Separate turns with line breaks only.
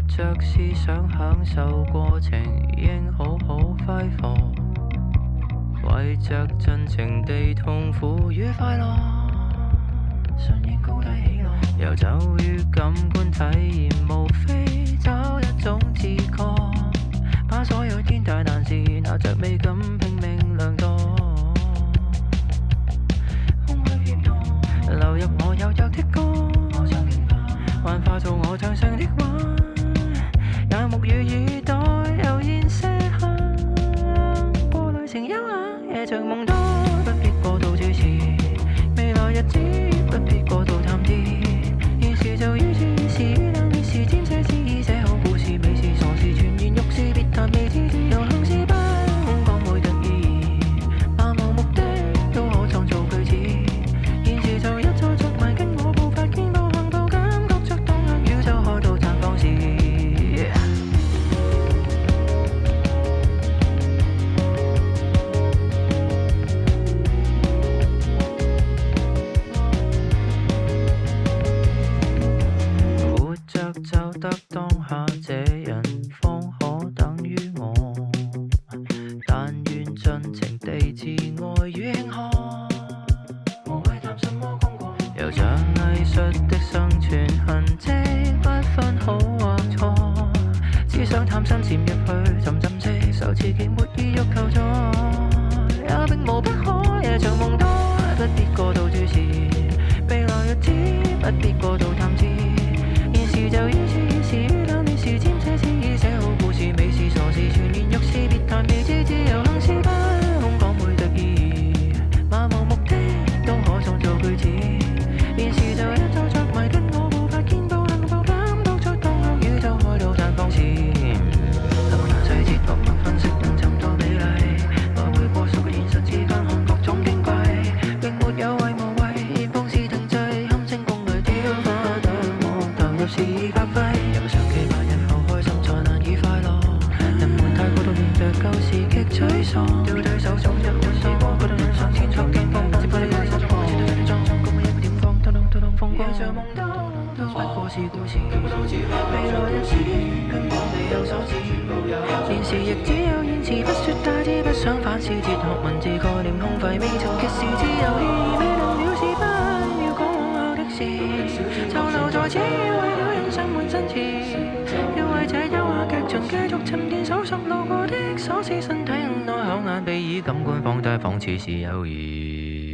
着思想享受過程，應好好揮霍，為着盡情地痛苦與快樂，順應高低起落，遊走於感官體驗，無非找一種自覺，把所有天大難事拿着美感拼命量度，空虛協同流入我有約的歌，幻化做我唱上的話，也沐浴耳朵悠然些下，過來成優雅，夜長夢多，不必過度注視，未來日子不必過度探知，現時就於此時與那你是沾些詩意，寫好故事，美事傻事全然欲試，別談未知，自由行是不空講沒得意，漫無目的都可創造句子，現時就一再着迷，跟我步伐見步行步，感覺着當向宇宙開到綻放時。活着就得當下，這人方可等於我，但願盡情地自愛與慶賀，無謂談什麼功過，又像藝術的生存痕跡，不分好或錯，只想探身潛入去，浸浸色受刺激，沒意欲求助，也並無不可，夜長夢多，不必過度注視，未來日子不必過度探知，現時就於此時與那你是沾些詩意，寫好故事，美事傻事全然欲試，別談未知，自由行是不空講沒得意，漫無目的都可創造句子，現時就一再着迷，跟我步伐見步行步，感覺着當向宇宙開到綻放時，流難細節默默分析能尋到美麗，來回過數個現實之間看各種矜貴，並沒有謂無謂，現況是停滯，堪稱共雷雕花得我投入肆意發揮，有常期盼日後開心才難以快樂，人們太過度念着舊時極沮喪，掉低手中一碗時光，覺得兩上千錯鏡放，接不你手中開始對你裝上，共一個點光，通通通通風光，夜長夢多，不過是故事，未來日子根本未有所指，現時亦只有現時，不說大志，不想反思哲學文字概念空廢，未曾揭示自由意義，未能了事，不要講往後的事，就留在此為了欣賞滿真詞，要為這優雅劇場繼續沉澱搜索路過的瑣事，身體內口眼鼻耳感官放大，仿似是友誼。